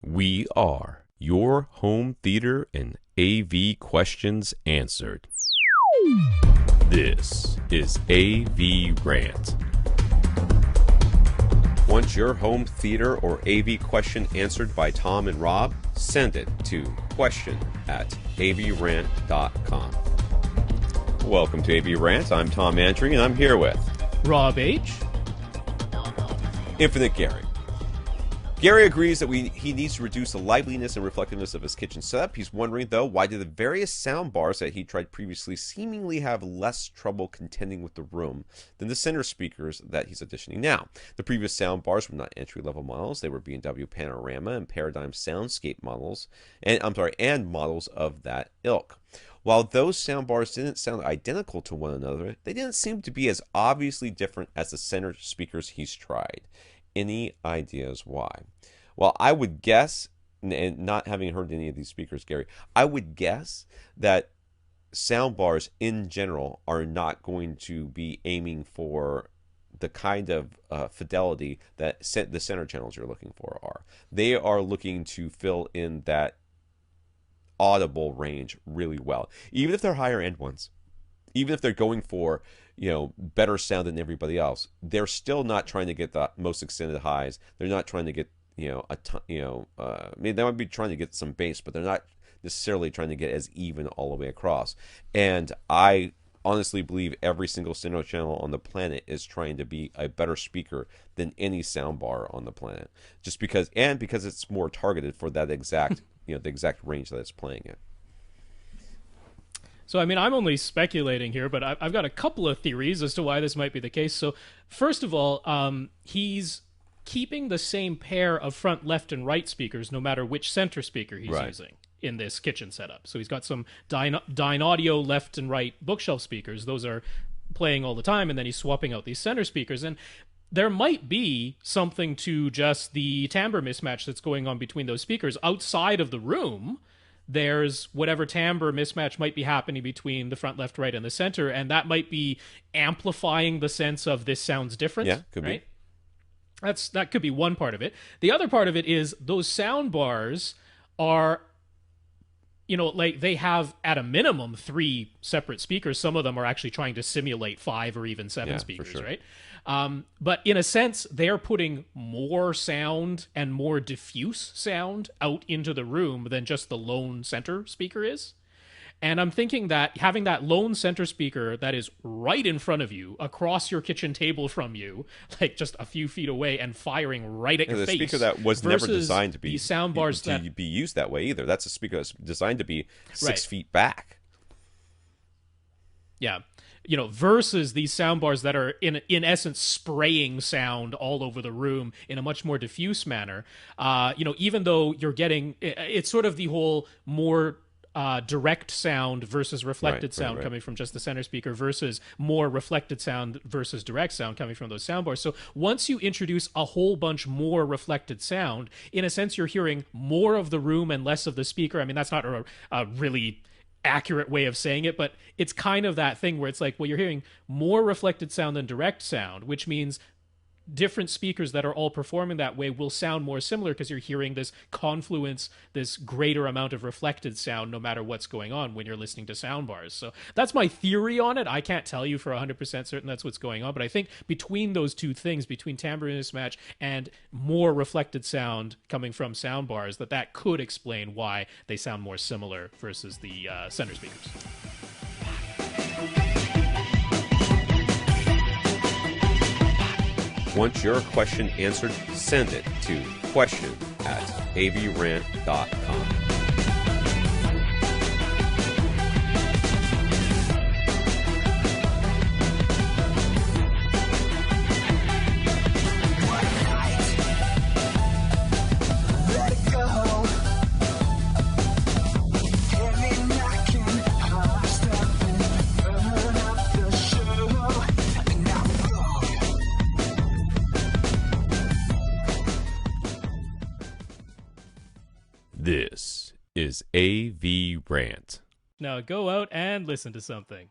We are your home theater and AV questions answered. This is AVRant. Want your home theater or AV question answered by Tom and Rob? Send it to question@avrant.com. Welcome to AVRant. I'm Tom Andry, and I'm here with Rob H. Infinite Gary. Gary agrees that he needs to reduce the liveliness and reflectiveness of his kitchen setup. He's wondering, though, why did the various sound bars that he tried previously seemingly have less trouble contending with the room than the center speakers that he's auditioning now. The previous sound bars were not entry-level models. They were B&W Panorama and Paradigm Soundscape models, and models of that ilk. While those sound bars didn't sound identical to one another, they didn't seem to be as obviously different as the center speakers he's tried. Any ideas why? Well, I would guess, and not having heard any of these speakers, Gary, I would guess that soundbars in general are not going to be aiming for the kind of fidelity that the center channels you're looking for are. They are looking to fill in that audible range really well, even if they're higher end ones. Even if they're going for, better sound than everybody else, they're still not trying to get the most extended highs. They're not trying to get, they might be trying to get some bass, but they're not necessarily trying to get as even all the way across. And I honestly believe every single center channel on the planet is trying to be a better speaker than any soundbar on the planet, just because it's more targeted for that exact, the exact range that it's playing in. So, I'm only speculating here, but I've got a couple of theories as to why this might be the case. So, first of all, he's keeping the same pair of front left and right speakers no matter which center speaker he's using in this kitchen setup. So he's got some Dyne Audio left and right bookshelf speakers. Those are playing all the time, and then he's swapping out these center speakers. And there might be something to just the timbre mismatch that's going on between those speakers outside of the room. There's whatever timbre mismatch might be happening between the front, left, right, and the center, and that might be amplifying the sense of this sounds different. Yeah, could be. That could be one part of it. The other part of it is those sound bars are, they have at a minimum 3 separate speakers. Some of them are actually trying to simulate 5 or even 7 speakers, for sure. Right? But in a sense, they're putting more sound and more diffuse sound out into the room than just the lone center speaker is. And I'm thinking that having that lone center speaker that is right in front of you, across your kitchen table from you, like just a few feet away and firing right at your face. The speaker that was never designed to be used that way either. That's a speaker that's designed to be 6 feet back. Yeah. Versus these soundbars that are in essence spraying sound all over the room in a much more diffuse manner. Even though you're getting, it's sort of the whole more direct sound versus reflected sound coming from just the center speaker versus more reflected sound versus direct sound coming from those soundbars. So once you introduce a whole bunch more reflected sound, in a sense, you're hearing more of the room and less of the speaker. That's not a really accurate way of saying it, but it's kind of that thing where it's like, well, you're hearing more reflected sound than direct sound, which means different speakers that are all performing that way will sound more similar because you're hearing this confluence, this greater amount of reflected sound no matter what's going on when you're listening to soundbars. So that's my theory on it. I can't tell you for 100% certain that's what's going on, but I think between those two things, between timbre mismatch and more reflected sound coming from soundbars, that could explain why they sound more similar versus the center speakers. Want your question answered? Send it to question@avrant.com. This is AVRant. Now go out and listen to something.